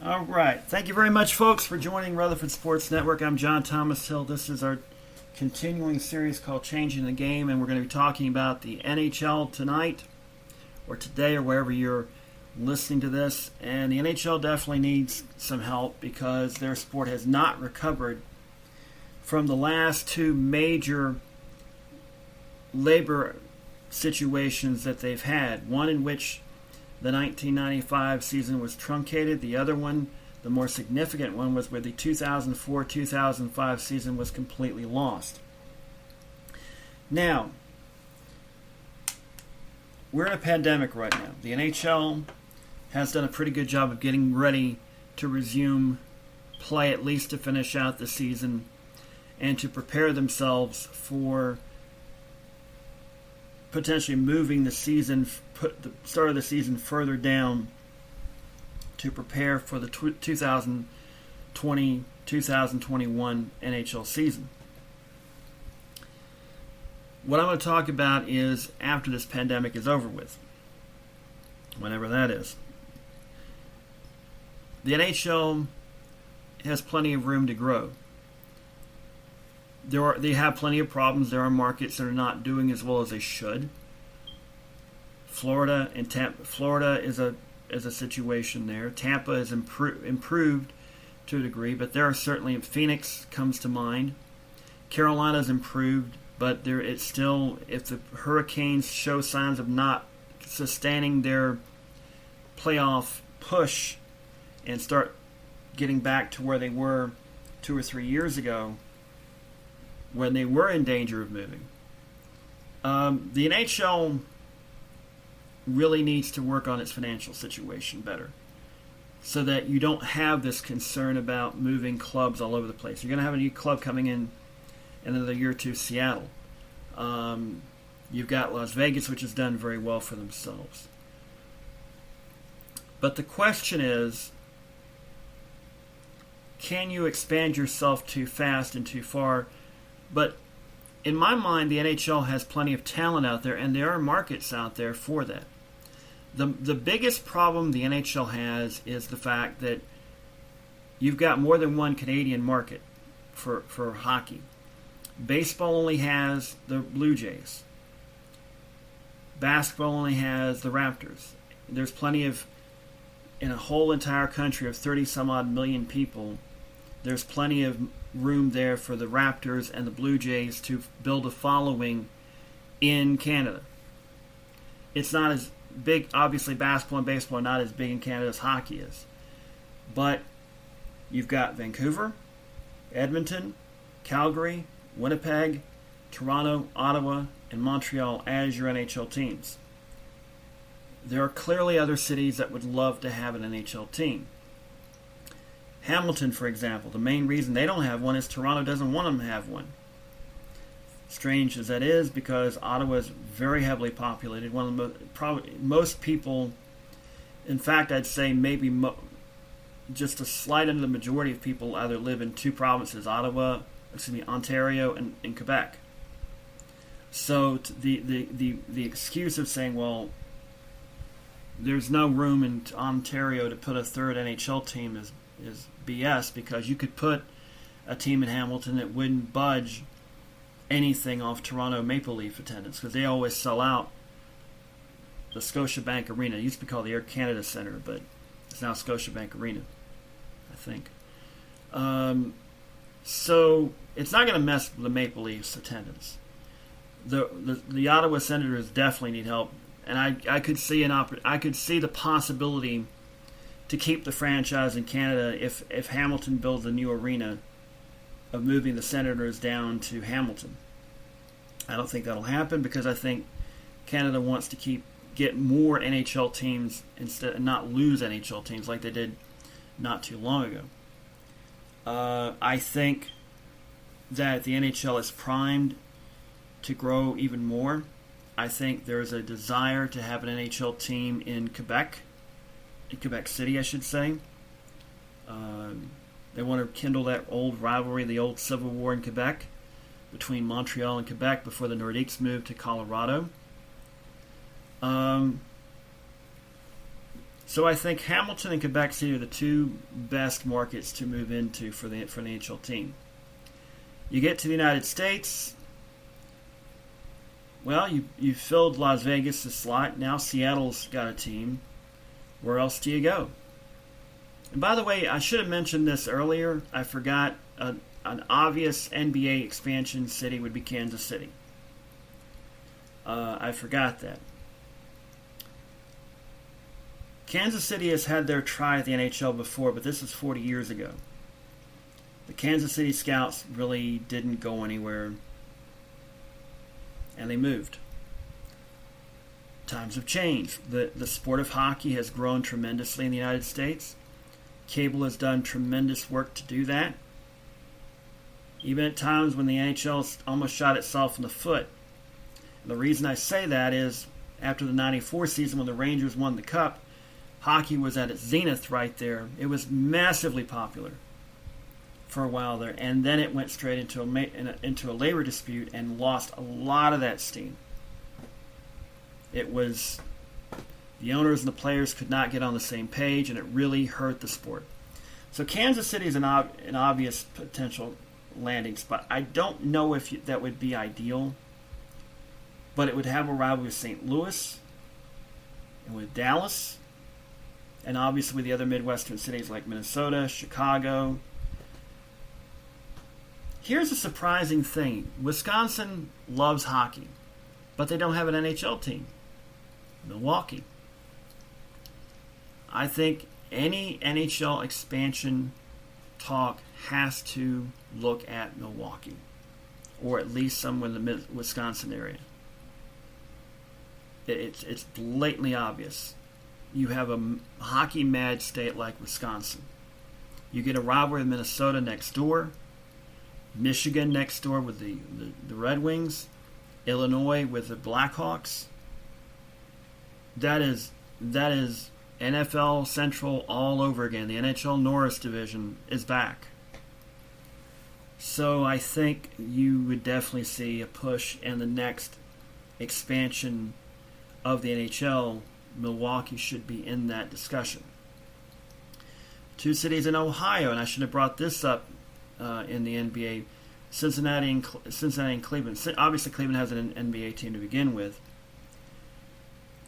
All right. Thank you very much, folks, for joining Rutherford Sports Network. I'm John Thomas Hill. This is our continuing series called Changing the Game, and we're going to be talking about the NHL tonight or today or wherever you're listening to this. And the NHL definitely needs some help because their sport has not recovered from the last two major labor situations that they've had. One in which the 1995 season was truncated. The other one, the more significant one, was where the 2004-2005 season was completely lost. Now, we're in a pandemic right now. The NHL has done a pretty good job of getting ready to resume play, at least to finish out the season and to prepare themselves for potentially moving the season, put the start of the season further down to prepare for the 2020-2021 NHL season. What I'm going to talk about is after this pandemic is over with, whenever that is. The NHL has plenty of room to grow. They have plenty of problems. There are markets that are not doing as well as they should. Florida and Tampa. Florida is a situation there. Tampa is improved to a degree, but there are certainly Phoenix comes to mind. Carolina's improved, but it's still, if the Hurricanes show signs of not sustaining their playoff push and start getting back to where they were 2 or 3 years ago, when they were in danger of moving. The NHL really needs to work on its financial situation better so that you don't have this concern about moving clubs all over the place. You're going to have a new club coming in another year or two, Seattle. You've got Las Vegas, which has done very well for themselves. But the question is, can you expand yourself too fast and too far? But in my mind, the NHL has plenty of talent out there, and there are markets out there for that. The biggest problem the NHL has is the fact that you've got more than one Canadian market for hockey. Baseball only has the Blue Jays. Basketball only has the Raptors. There's plenty of, in a whole entire country of 30-some-odd million people, there's plenty of room there for the Raptors and the Blue Jays to build a following in Canada. It's not as big, obviously basketball and baseball are not as big in Canada as hockey is. But you've got Vancouver, Edmonton, Calgary, Winnipeg, Toronto, Ottawa, and Montreal as your NHL teams. There are clearly other cities that would love to have an NHL team. Hamilton, for example, the main reason they don't have one is Toronto doesn't want them to have one. Strange as that is, because Ottawa is very heavily populated. One of the most people, in fact, I'd say maybe just a slight under the majority of people either live in two provinces, Ontario and Quebec. So the excuse of saying, well, there's no room in Ontario to put a third NHL team is BS, because you could put a team in Hamilton that wouldn't budge anything off Toronto Maple Leaf attendance, because they always sell out the Scotiabank Arena. It used to be called the Air Canada Centre, but it's now Scotiabank Arena, I think. So it's not going to mess with the Maple Leafs attendance. The Ottawa Senators definitely need help, and I could see the possibility to keep the franchise in Canada if Hamilton builds a new arena, of moving the Senators down to Hamilton. I don't think that'll happen, because I think Canada wants to get more NHL teams instead, and not lose NHL teams like they did not too long ago. I think that the NHL is primed to grow even more. I think there's a desire to have an NHL team in Quebec City, I should say. They want to kindle that old rivalry, the old civil war in Quebec between Montreal and Quebec before the Nordiques moved to Colorado. So I think Hamilton and Quebec City are the two best markets to move into for the NHL team. You get to the United States, well, you filled Las Vegas' slot. Now Seattle's got a team. Where else do you go? And by the way, I should have mentioned this earlier. I forgot. An obvious NBA expansion city would be Kansas City. I forgot that. Kansas City has had their try at the NHL before, but this was 40 years ago. The Kansas City Scouts really didn't go anywhere, and they moved. Times have changed. The sport of hockey has grown tremendously in the United States. Cable has done tremendous work to do that. Even at times when the NHL almost shot itself in the foot. And the reason I say that is after the 94 season when the Rangers won the Cup, hockey was at its zenith right there. It was massively popular for a while there, and then it went straight into a labor dispute and lost a lot of that steam. It was the owners and the players could not get on the same page, and it really hurt the sport. So Kansas City is an obvious potential landing spot. I don't know if that would be ideal, but it would have a rivalry with St. Louis and with Dallas, and obviously with the other Midwestern cities like Minnesota, Chicago. Here's a surprising thing. Wisconsin loves hockey, but they don't have an NHL team. Milwaukee. I think any NHL expansion talk has to look at Milwaukee, or at least somewhere in the Wisconsin area. It's blatantly obvious. You have a hockey-mad state like Wisconsin. You get a rivalry with Minnesota next door, Michigan next door with the Red Wings, Illinois with the Blackhawks. That is NFL Central all over again. The NHL Norris division is back. So I think you would definitely see a push in the next expansion of the NHL. Milwaukee should be in that discussion. Two cities in Ohio, and I should have brought this up in the NBA, Cincinnati and Cleveland. Obviously, Cleveland has an NBA team to begin with.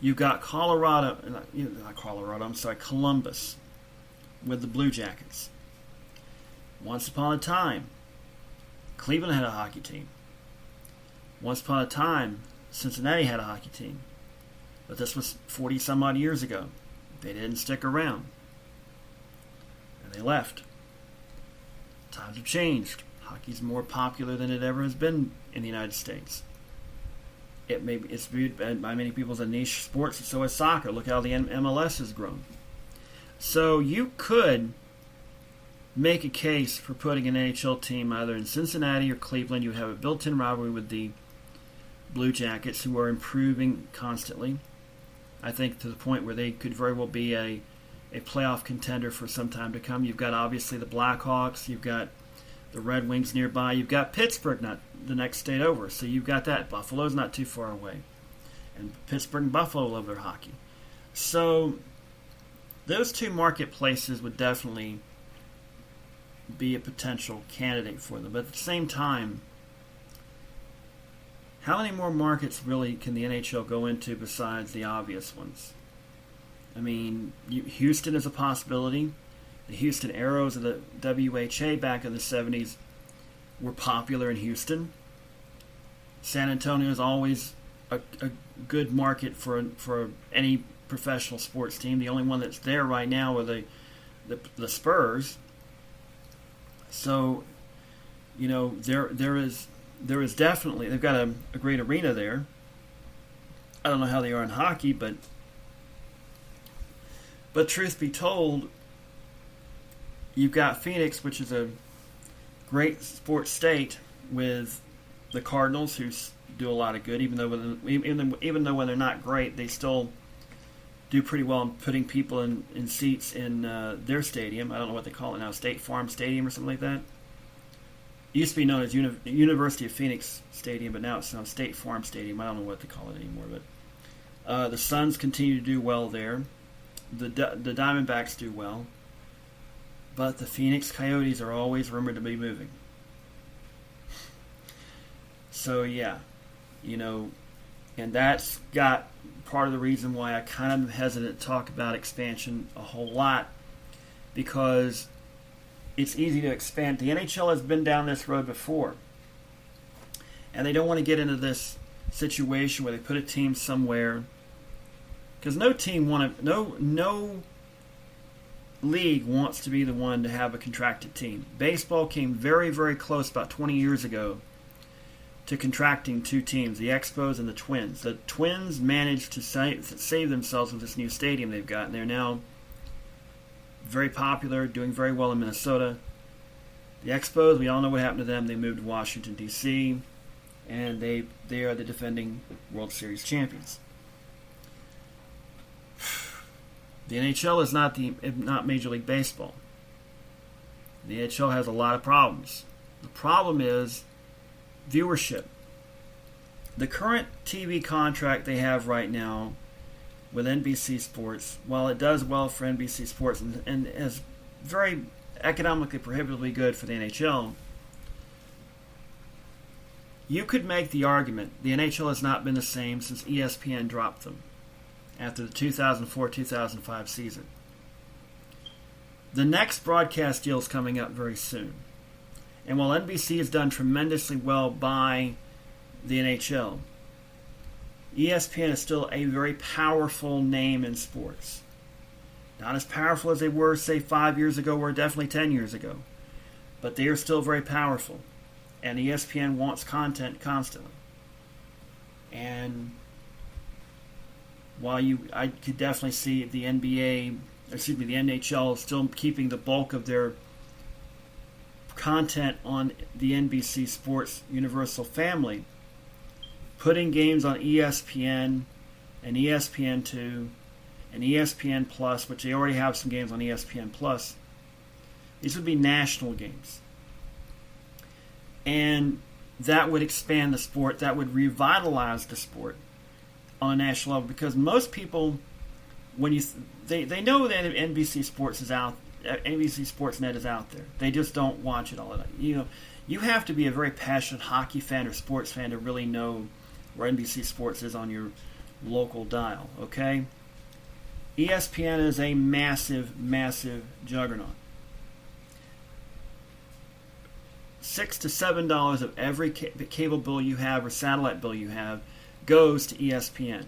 You've got Columbus with the Blue Jackets. Once upon a time, Cleveland had a hockey team. Once upon a time, Cincinnati had a hockey team. But this was 40 some odd years ago. They didn't stick around. And they left. Times have changed. Hockey's more popular than it ever has been in the United States. It's viewed by many people as a niche sport, so is soccer. Look how the MLS has grown. So you could make a case for putting an NHL team either in Cincinnati or Cleveland. You have a built-in rivalry with the Blue Jackets, who are improving constantly. I think to the point where they could very well be a playoff contender for some time to come. You've got obviously the Blackhawks. You've got the Red Wings nearby. You've got Pittsburgh, not the next state over. So you've got that. Buffalo's not too far away. And Pittsburgh and Buffalo love their hockey. So those two marketplaces would definitely be a potential candidate for them. But at the same time, how many more markets really can the NHL go into besides the obvious ones? I mean, Houston is a possibility. The Houston Aeros of the WHA back in the 70s were popular in Houston. San Antonio is always a good market for any professional sports team. The only one that's there right now are the Spurs. So, you know, there is definitely, they've got a great arena there. I don't know how they are in hockey, but truth be told, you've got Phoenix, which is a great sports state, with the Cardinals, who do a lot of good. Even though when they're not great, they still do pretty well in putting people in seats in their stadium. I don't know what they call it now, State Farm Stadium or something like that. It used to be known as University of Phoenix Stadium, but now it's known State Farm Stadium. I don't know what they call it anymore. But the Suns continue to do well there. the Diamondbacks do well, but the Phoenix Coyotes are always rumored to be moving. So yeah, and that's got part of the reason why I kind of am hesitant to talk about expansion a whole lot, because it's easy to expand. The NHL has been down this road before, and they don't want to get into this situation where they put a team somewhere, because no league wants to be the one to have a contracted team. Baseball came very, very close about 20 years ago to contracting two teams, the Expos and the Twins. The Twins managed to save themselves with this new stadium they've got, and they're now very popular, doing very well in Minnesota. The Expos, we all know what happened to them. They moved to Washington, D.C., and they are the defending World Series champions. The NHL is not Major League Baseball. The NHL has a lot of problems. The problem is viewership. The current TV contract they have right now with NBC Sports, while it does well for NBC Sports and is very economically prohibitively good for the NHL, you could make the argument the NHL has not been the same since ESPN dropped them after the 2004-2005 season. The next broadcast deal is coming up very soon. And while NBC has done tremendously well by the NHL, ESPN is still a very powerful name in sports. Not as powerful as they were, say, 5 years ago or definitely 10 years ago. But they are still very powerful. And ESPN wants content constantly. And while I could definitely see the NHL still keeping the bulk of their content on the NBC Sports Universal family, putting games on ESPN and ESPN2 and ESPN Plus, which they already have some games on ESPN Plus, these would be national games. And that would expand the sport, that would revitalize the sport on a national level, because most people, when they know that NBC Sports is out, NBC Sportsnet is out there. They just don't watch it all the time. You have to be a very passionate hockey fan or sports fan to really know where NBC Sports is on your local dial, okay? ESPN is a massive, massive juggernaut. $6 to $7 of every cable bill you have or satellite bill you have goes to ESPN.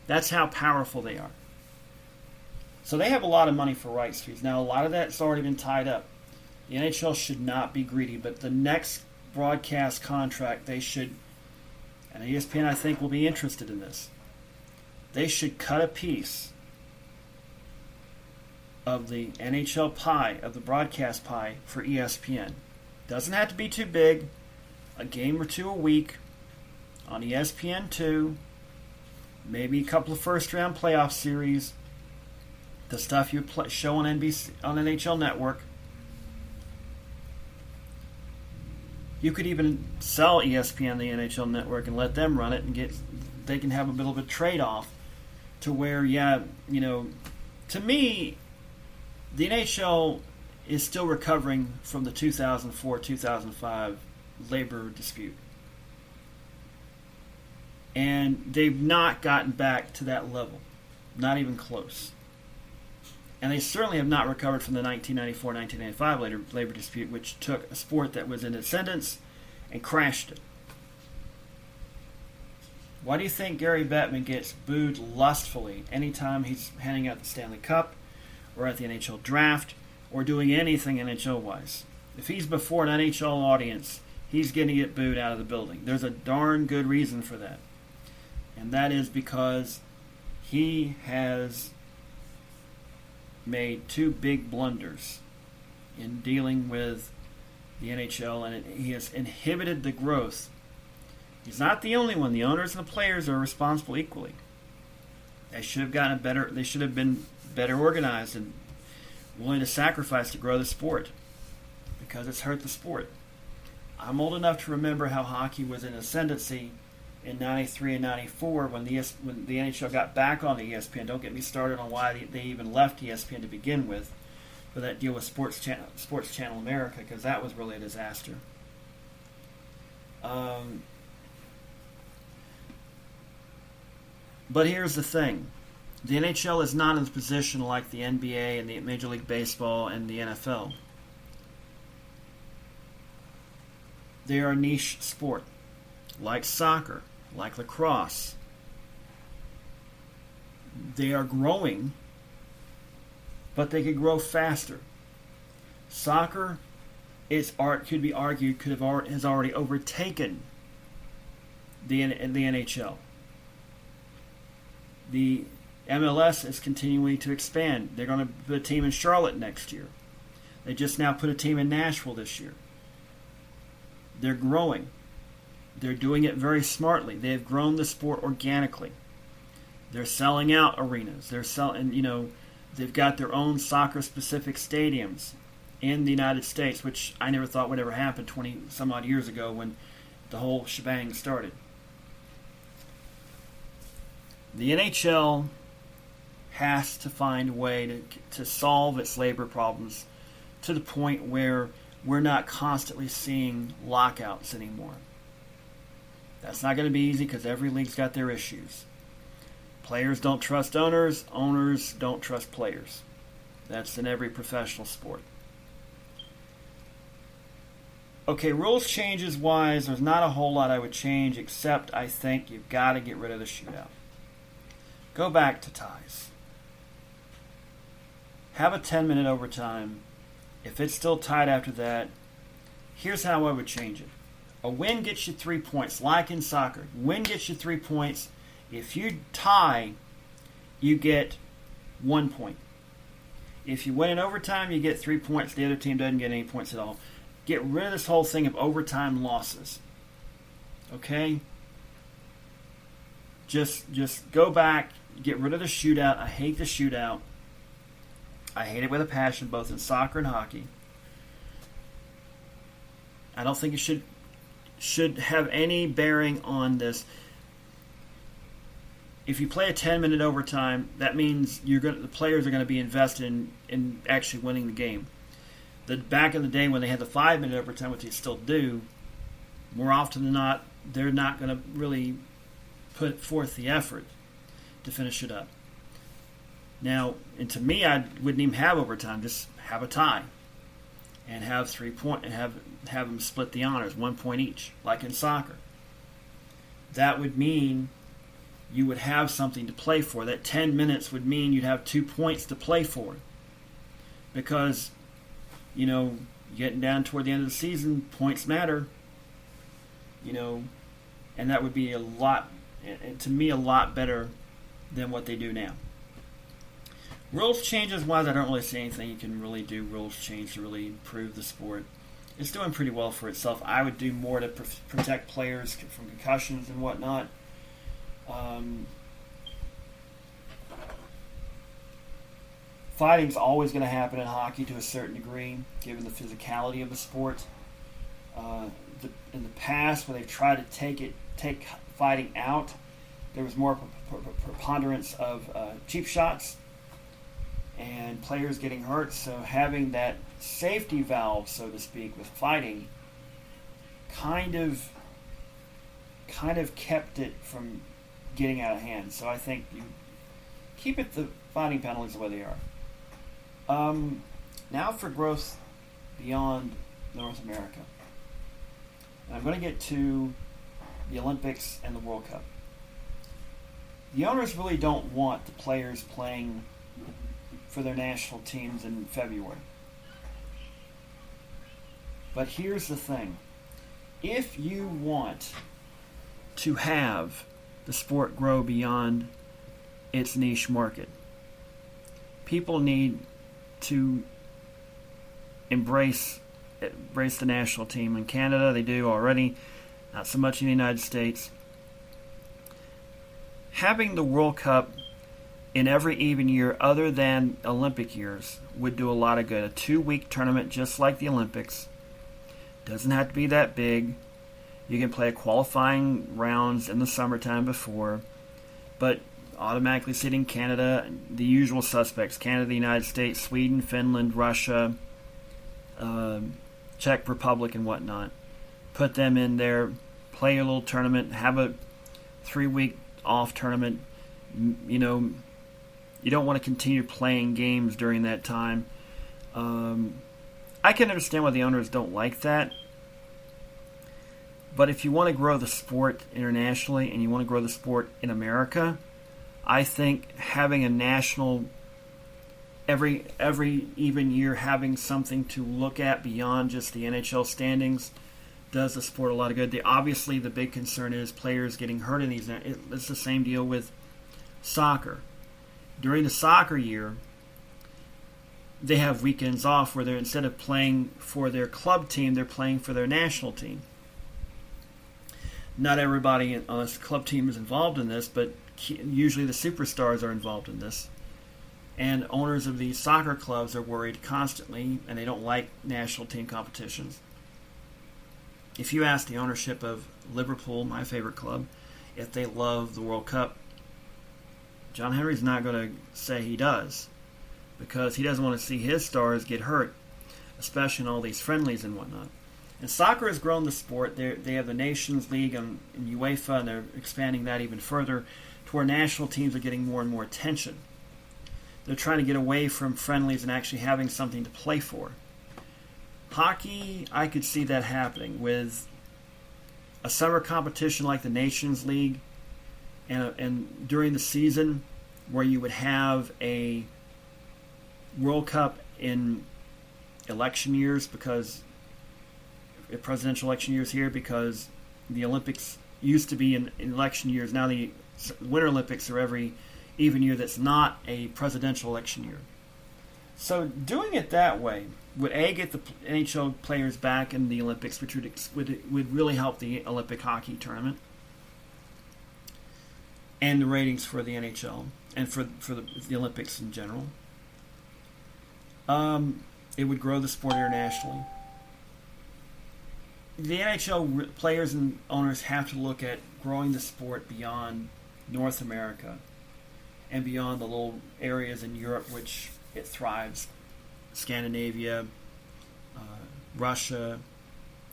That's how powerful they are. So they have a lot of money for rights fees. Now, a lot of that's already been tied up. The NHL should not be greedy, but the next broadcast contract, they should, and ESPN I think will be interested in this, they should cut a piece of the NHL pie, of the broadcast pie for ESPN. Doesn't have to be too big. A game or two a week on ESPN2, maybe a couple of first-round playoff series, the stuff you show on NBC, on NHL Network. You could even sell ESPN the NHL Network and let them run it, and they can have a bit of a trade-off to where, to me, the NHL is still recovering from the 2004-2005 labor dispute. And they've not gotten back to that level. Not even close. And they certainly have not recovered from the 1994-1995 labor dispute, which took a sport that was in ascendance and crashed it. Why do you think Gary Bettman gets booed lustfully anytime he's handing out the Stanley Cup or at the NHL draft or doing anything NHL-wise? If he's before an NHL audience, he's going to get booed out of the building. There's a darn good reason for that. And that is because he has made two big blunders in dealing with the NHL, and he has inhibited the growth. He's not the only one. The owners and the players are responsible equally. They should have gotten better. They should have been better organized and willing to sacrifice to grow the sport, because it's hurt the sport. I'm old enough to remember how hockey was in ascendancy in 93 and 94 when the NHL got back on the ESPN. Don't get me started on why they even left ESPN to begin with, for that deal with Sports Channel America, because that was really a disaster. But here's the thing. The NHL is not in a position like the NBA and the Major League Baseball and the NFL. They are a niche sport, like soccer, like lacrosse. They are growing, but they could grow faster. Soccer could be argued has already overtaken the NHL. The MLS is continuing to expand. They're going to put a team in Charlotte next year. They just now put a team in Nashville this year. They're growing. They're doing it very smartly. They have grown the sport organically. They're selling out arenas. They've got their own soccer-specific stadiums in the United States, which I never thought would ever happen 20 some odd years ago when the whole shebang started. The NHL has to find a way to solve its labor problems to the point where we're not constantly seeing lockouts anymore. That's not going to be easy because every league's got their issues. Players don't trust owners. Owners don't trust players. That's in every professional sport. Okay, rules changes wise, there's not a whole lot I would change, except I think you've got to get rid of the shootout. Go back to ties. Have a 10-minute overtime. If it's still tied after that, here's how I would change it. A win gets you 3 points, like in soccer. Win gets you 3 points. If you tie, you get 1 point. If you win in overtime, you get 3 points. The other team doesn't get any points at all. Get rid of this whole thing of overtime losses. Okay? Just go back, get rid of the shootout. I hate the shootout. I hate it with a passion, both in soccer and hockey. I don't think it should have any bearing on this. If you play a 10-minute overtime, that means the players are going to be invested in actually winning the game. Back in the day when they had the 5-minute overtime, which they still do, more often than not, they're not going to really put forth the effort to finish it up. Now, and to me, I wouldn't even have overtime. Just have a tie and have 3 points and have them split the honors, 1 point each, like in soccer. That would mean you would have something to play for. That 10 minutes would mean you'd have 2 points to play for. Because, getting down toward the end of the season, points matter. And that would be to me, a lot better than what they do now. Rules changes wise, I don't really see anything you can really do rules change to really improve the sport. It's doing pretty well for itself. I would do more to protect players from concussions and whatnot. Fighting's always going to happen in hockey to a certain degree, given the physicality of the sport. In the past, when they've tried to take fighting out, there was more preponderance of cheap shots and players getting hurt. So having that safety valve, so to speak, with fighting, kind of kept it from getting out of hand. So I think you keep the fighting penalties the way they are. Now for growth beyond North America. And I'm going to get to the Olympics and the World Cup. The owners really don't want the players playing for their national teams in February. But here's the thing. If you want to have the sport grow beyond its niche market, people need to embrace the national team. In Canada, they do already, not so much in the United States. Having the World Cup in every even year other than Olympic years would do a lot of good. A 2-week tournament just like the Olympics. Doesn't have to be that big. You can play qualifying rounds in the summertime before, but automatically seeding Canada, the usual suspects: Canada, the United States, Sweden, Finland, Russia, Czech Republic, and whatnot. Put them in there, play a little tournament, have a 3-week off tournament. You know, you don't want to continue playing games during that time. I can understand why the owners don't like that. But if you want to grow the sport internationally and you want to grow the sport in America, I think having a national, every even year having something to look at beyond just the NHL standings does the sport a lot of good. Obviously, the big concern is players getting hurt in these. It's the same deal with soccer. During the soccer year, they have weekends off where they're, instead of playing for their club team, they're playing for their national team. Not everybody on this club team is involved in this, but usually the superstars are involved in this. And owners of these soccer clubs are worried constantly, and they don't like national team competitions. If you ask the ownership of Liverpool, my favorite club, if they love the World Cup, John Henry's not going to say he does, because he doesn't want to see his stars get hurt, especially in all these friendlies and whatnot. And soccer has grown the sport. They have the Nations League in UEFA, and they're expanding that even further to where national teams are getting more and more attention. They're trying to get away from friendlies and actually having something to play for. Hockey, I could see that happening with a summer competition like the Nations League, and during the season where you would have a World Cup in election years, because presidential election years here, because the Olympics used to be in election years. Now the Winter Olympics are every even year that's not a presidential election year. So doing it that way would get the NHL players back in the Olympics, which would really help the Olympic hockey tournament and the ratings for the NHL and for the Olympics in general. It would grow the sport internationally. The NHL players and owners have to look at growing the sport beyond North America and beyond the little areas in Europe which it thrives. Scandinavia, Russia,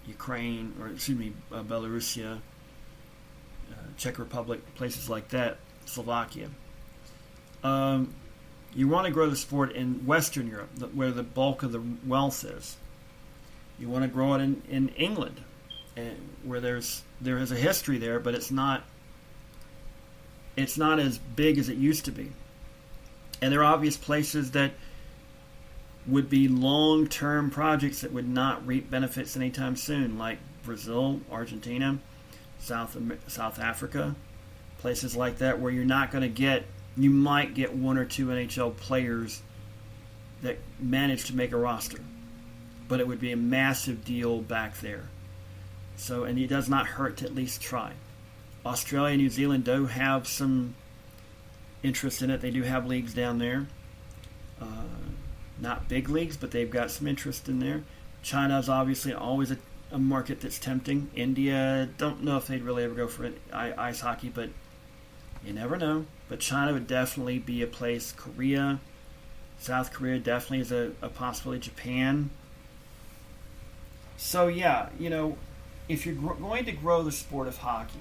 Ukraine, Belarusia, Czech Republic, places like that, Slovakia. You want to grow the sport in Western Europe, where the bulk of the wealth is. You want to grow it in England, where there is a history there, but it's not as big as it used to be. And there are obvious places that would be long-term projects that would not reap benefits anytime soon, like Brazil, Argentina, South Africa, places like that, where you might get one or two NHL players that manage to make a roster. But it would be a massive deal back there. So, and it does not hurt to at least try. Australia and New Zealand do have some interest in it. They do have leagues down there. Not big leagues, but they've got some interest in there. China is obviously always a market that's tempting. India, don't know if they'd really ever go for ice hockey, but you never know. But China would definitely be a place. Korea, South Korea definitely is a possibility. Japan. So yeah, if you're going to grow the sport of hockey,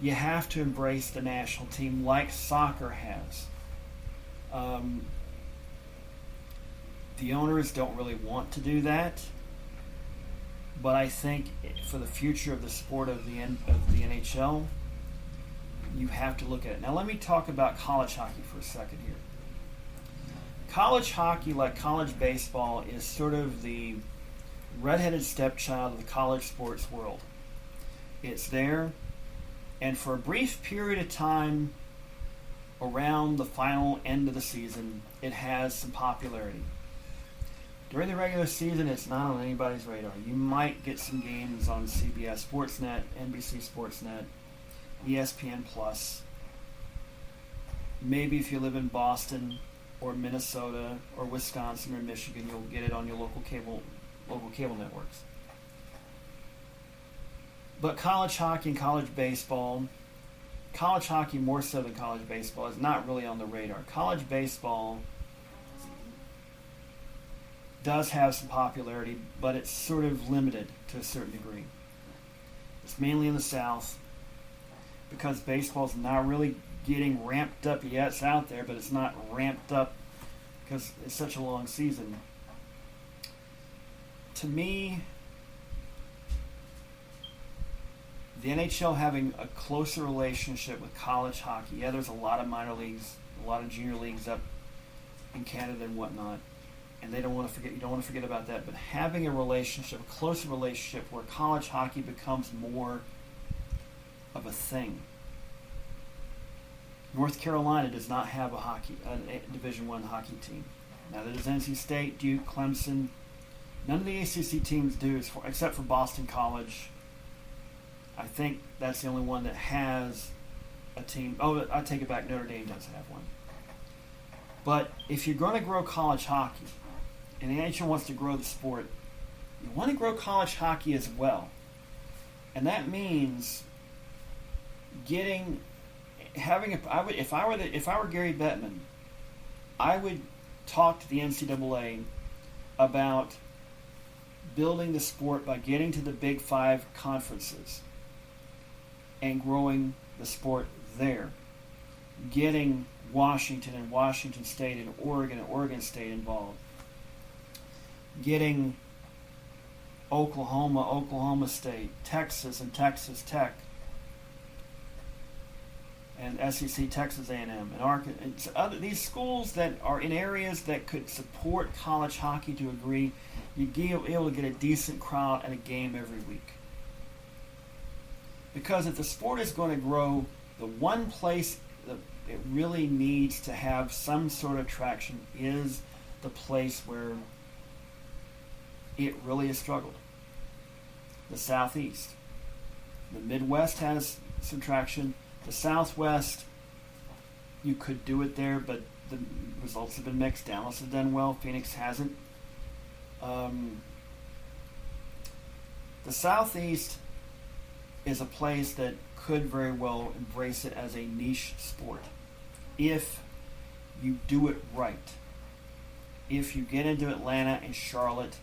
you have to embrace the national team like soccer has. The owners don't really want to do that, but I think for the future of the sport of the NHL, you have to look at it. Now let me talk about college hockey for a second here. College hockey, like college baseball, is sort of the redheaded stepchild of the college sports world. It's there, and for a brief period of time around the final end of the season, it has some popularity. During the regular season, it's not on anybody's radar. You might get some games on CBS Sportsnet, NBC Sportsnet, ESPN Plus. Maybe if you live in Boston or Minnesota or Wisconsin or Michigan, you'll get it on your local cable networks. But college hockey and college hockey more so than college baseball, is not really on the radar. College baseball does have some popularity, but it's sort of limited to a certain degree. It's mainly in the South because baseball's not really getting ramped up yet. It's out there, but it's not ramped up because it's such a long season. To me, the NHL having a closer relationship with college hockey. Yeah, there's a lot of minor leagues, a lot of junior leagues up in Canada and whatnot, and they don't want to forget. You don't want to forget about that. But having a relationship, a closer relationship, where college hockey becomes more of a thing. North Carolina does not have a Division I hockey team. Now there's NC State, Duke, Clemson. None of the ACC teams do, except for Boston College. I think that's the only one that has a team. Oh, I take it back. Notre Dame does have one. But if you're going to grow college hockey, and the NHL wants to grow the sport, you want to grow college hockey as well. And that means if I were Gary Bettman, I would talk to the NCAA about building the sport by getting to the Big Five conferences and growing the sport there. Getting Washington and Washington State and Oregon State involved. Getting Oklahoma State, Texas and Texas Tech, and SEC, Texas A&M, and Arkansas. These schools that are in areas that could support college hockey to a degree, you'd be able to get a decent crowd at a game every week. Because if the sport is going to grow, the one place that it really needs to have some sort of traction is the place where it really has struggled. The Southeast. The Midwest has some traction. The Southwest, you could do it there, but the results have been mixed. Dallas has done well. Phoenix hasn't. The Southeast is a place that could very well embrace it as a niche sport if you do it right. If you get into Atlanta and Charlotte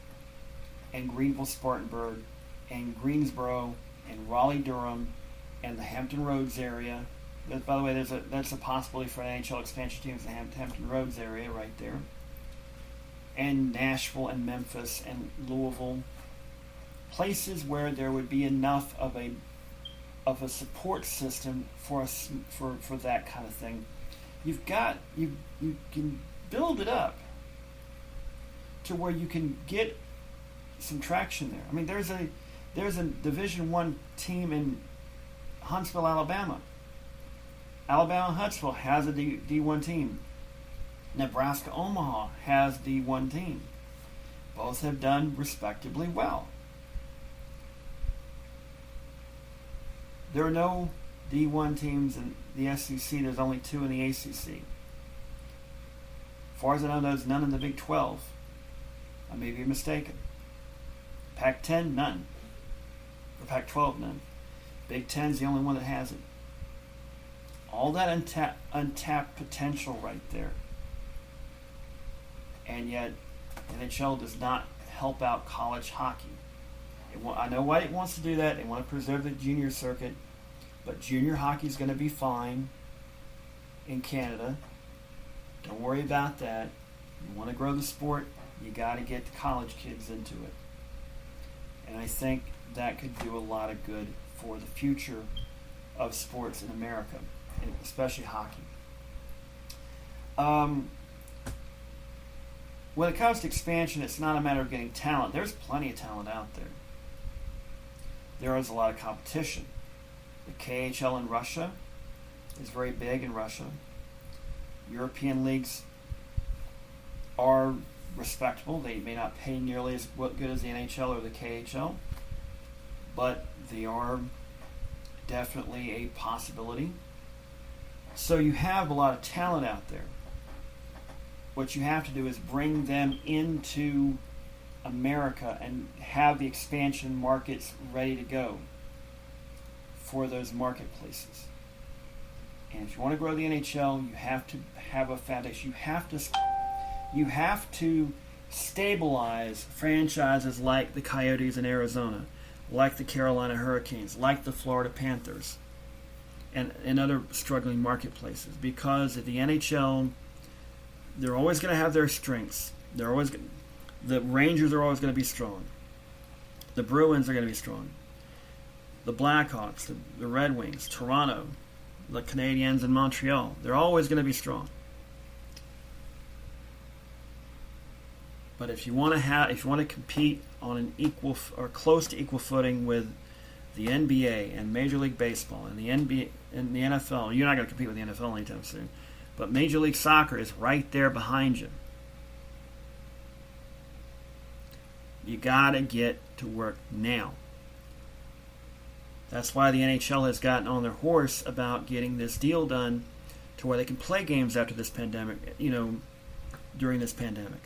and Greenville, Spartanburg and Greensboro and Raleigh-Durham and the Hampton Roads area. By the way, that's a possibility for an NHL expansion team, is the Hampton Roads area right there. And Nashville and Memphis and Louisville. Places where there would be enough of a support system for that kind of thing. You can build it up to where you can get some traction there. I mean, there's a Division I team in Huntsville, Alabama. Alabama Huntsville has a D1 team. Nebraska Omaha has D1 team. Both have done respectably well. There are no D1 teams in the SEC. There's only 2 in the ACC. As far as I know, there's none in the Big 12. I may be mistaken. Pac-10, none. Or Pac-12, none. Big 10 is the only one that has it. All that untapped potential right there. And yet, NHL does not help out college hockey. I know why it wants to do that. They want to preserve the junior circuit. But junior hockey is going to be fine in Canada. Don't worry about that. You want to grow the sport, you got to get the college kids into it. And I think that could do a lot of good for the future of sports in America, and especially hockey. When it comes to expansion, it's not a matter of getting talent. There's plenty of talent out there. There is a lot of competition. The KHL in Russia is very big in Russia. European leagues are respectable. They may not pay nearly as good as the NHL or the KHL, but they are definitely a possibility. So you have a lot of talent out there. What you have to do is bring them into America and have the expansion markets ready to go. for those marketplaces. And if you want to grow the NHL, you have to have a foundation. You have to stabilize franchises like the Coyotes in Arizona, like the Carolina Hurricanes, like the Florida Panthers, and other struggling marketplaces. Because at the NHL, they're always going to have their strengths. The Rangers are always going to be strong. The Bruins are going to be strong. The Blackhawks, the Red Wings, Toronto, the Canadiens, and Montreal. They're always going to be strong. But if you want to compete on an equal or close to equal footing with the NBA and Major League Baseball and the NBA and the NFL, you're not going to compete with the NFL anytime soon. But Major League Soccer is right there behind you. You got to get to work now. That's why the NHL has gotten on their horse about getting this deal done to where they can play games after this pandemic, during this pandemic.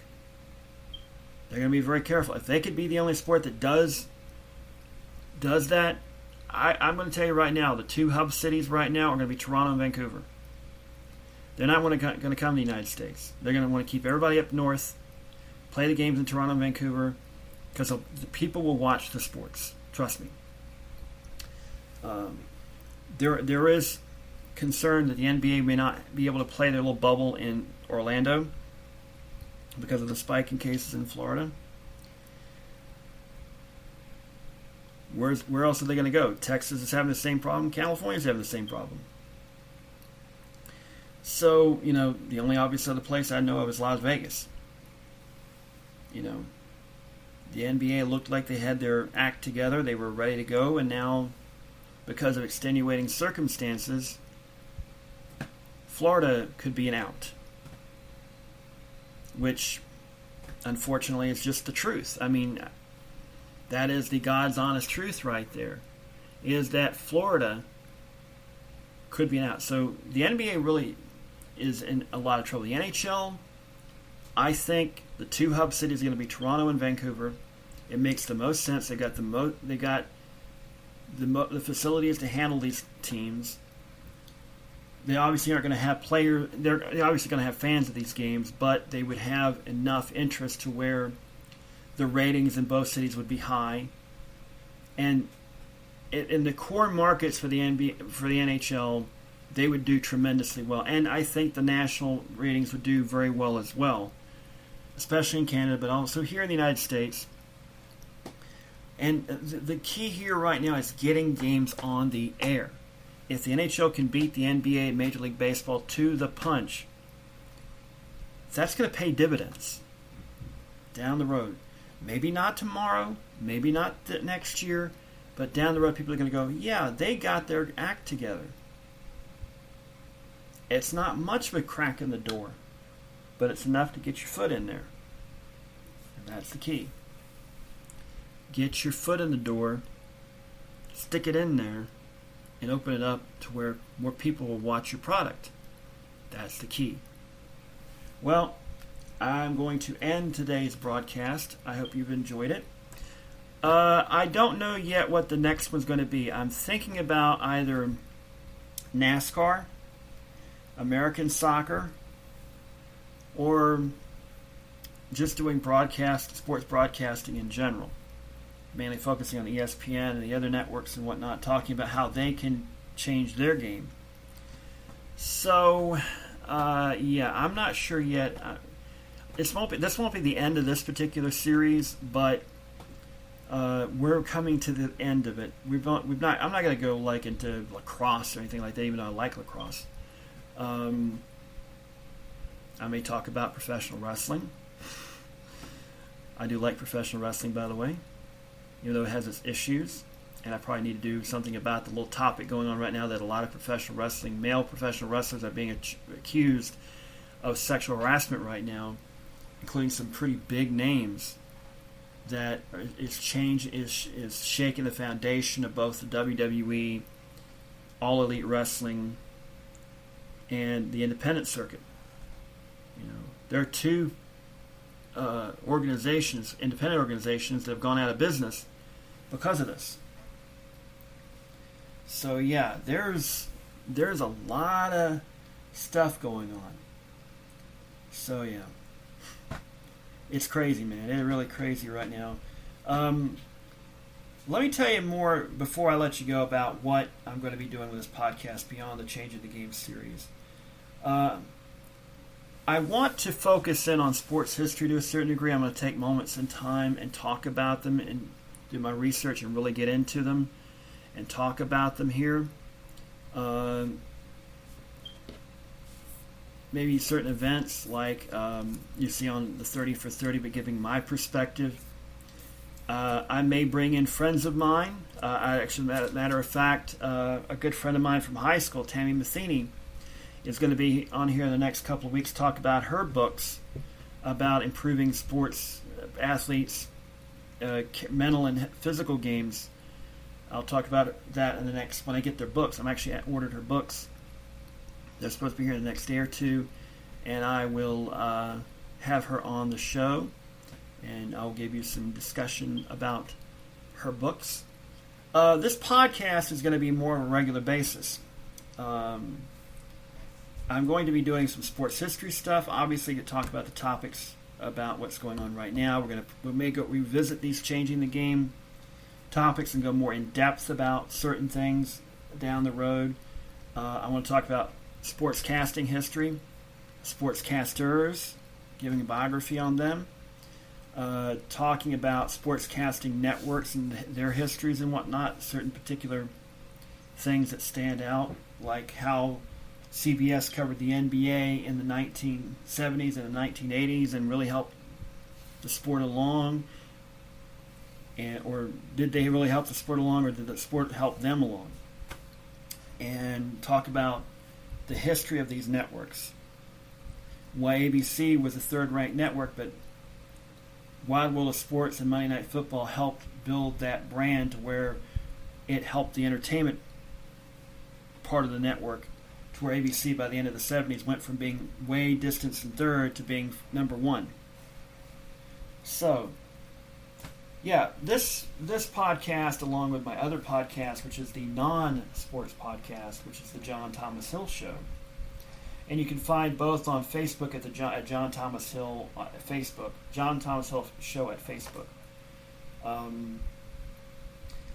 They're going to be very careful. If they could be the only sport that does that, I'm going to tell you right now, the two hub cities right now are going to be Toronto and Vancouver. They're not going to come to the United States. They're going to want to keep everybody up north, play the games in Toronto and Vancouver, because the people will watch the sports. Trust me. There is concern that the NBA may not be able to play their little bubble in Orlando because of the spike in cases in Florida. Where else are they going to go? Texas is having the same problem. California's having the same problem. So, the only obvious other place I know of is Las Vegas. The NBA looked like they had their act together. They were ready to go, and now, because of extenuating circumstances, Florida could be an out. Which, unfortunately, is just the truth. I mean, that is the God's honest truth right there, is that Florida could be an out. So the NBA really is in a lot of trouble. The NHL, I think the two hub cities are going to be Toronto and Vancouver. It makes the most sense. They got the facilities to handle these teams. They obviously aren't going to have players. They're obviously going to have fans of these games, but they would have enough interest to where the ratings in both cities would be high. And in the core markets for the NHL, they would do tremendously well. And I think the national ratings would do very well as well, especially in Canada, but also here in the United States. And the key here right now is getting games on the air. If the NHL can beat the NBA and Major League Baseball to the punch, that's going to pay dividends down the road. Maybe not tomorrow, maybe not next year, but down the road people are going to go, yeah, they got their act together. It's not much of a crack in the door, but it's enough to get your foot in there. And that's the key. Get your foot in the door, stick it in there, and open it up to where more people will watch your product. That's the key. Well, I'm going to end today's broadcast. I hope you've enjoyed it. I don't know yet what the next one's going to be. I'm thinking about either NASCAR, American soccer, or just doing sports broadcasting in general. Mainly focusing on ESPN and the other networks and whatnot, talking about how they can change their game. So, I'm not sure yet. This won't be the end of this particular series, but we're coming to the end of it. I'm not going to go into lacrosse or anything like that, even though I like lacrosse. I may talk about professional wrestling. I do like professional wrestling, by the way, even though it has its issues. And I probably need to do something about the little topic going on right now that a lot of male professional wrestlers are being accused of sexual harassment right now, including some pretty big names that is shaking the foundation of both the WWE, All Elite Wrestling, and the independent circuit. There are two independent organizations that have gone out of business because of this. So yeah, there's a lot of stuff going on. So yeah, it's crazy, man. It's really crazy right now. Let me tell you more before I let you go about what I'm going to be doing with this podcast beyond the Change of the Game series. I want to focus in on sports history to a certain degree. I'm going to take moments in time and talk about them and do my research and really get into them and talk about them here. Maybe certain events like you see on the 30 for 30, but giving my perspective. I may bring in friends of mine. Matter of fact, a good friend of mine from high school, Tammy Matheny, is going to be on here in the next couple of weeks to talk about her books about improving sports athletes' mental and physical games. I'll talk about that in the next when I get their books. I'm actually ordered her books. They're supposed to be here in the next day or two, and I will have her on the show, and I'll give you some discussion about her books. This podcast is going to be more on a regular basis. I'm going to be doing some sports history stuff, obviously to talk about the topics about what's going on right now. We may go revisit these changing the game topics and go more in depth about certain things down the road. I want to talk about sports casting history, sports casters, giving a biography on them, talking about sports casting networks and their histories and whatnot, certain particular things that stand out, like how CBS covered the NBA in the 1970s and the 1980s and really helped the sport along. Or did they really help the sport along, or did the sport help them along? And talk about the history of these networks. Why ABC was a third-ranked network, but Wide World of Sports and Monday Night Football helped build that brand to where it helped the entertainment part of the network, to where ABC by the end of the 70s went from being way distanced in third to being number one. So, yeah, this podcast, along with my other podcast, which is the non-sports podcast, which is the John Thomas Hill Show, and you can find both on Facebook at John Thomas Hill Facebook, John Thomas Hill Show at Facebook.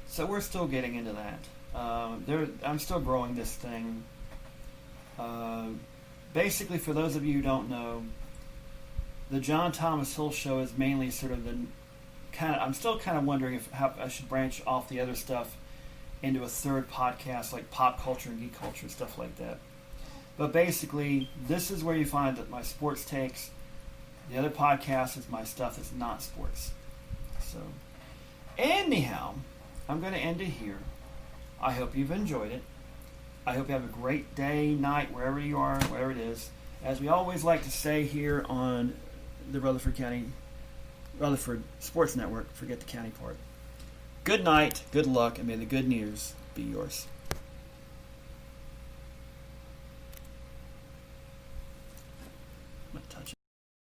So we're still getting into that. I'm still growing this thing. Basically, for those of you who don't know, the John Thomas Hill Show is mainly sort of the I'm still kind of wondering how I should branch off the other stuff into a third podcast, like pop culture and geek culture and stuff like that. But basically, this is where you find that my sports takes. The other podcast is my stuff that's not sports. So, anyhow, I'm going to end it here. I hope you've enjoyed it. I hope you have a great day, night, wherever you are, wherever it is. As we always like to say here on the Rutherford Sports Network, forget the county part. Good night, good luck, and may the good news be yours.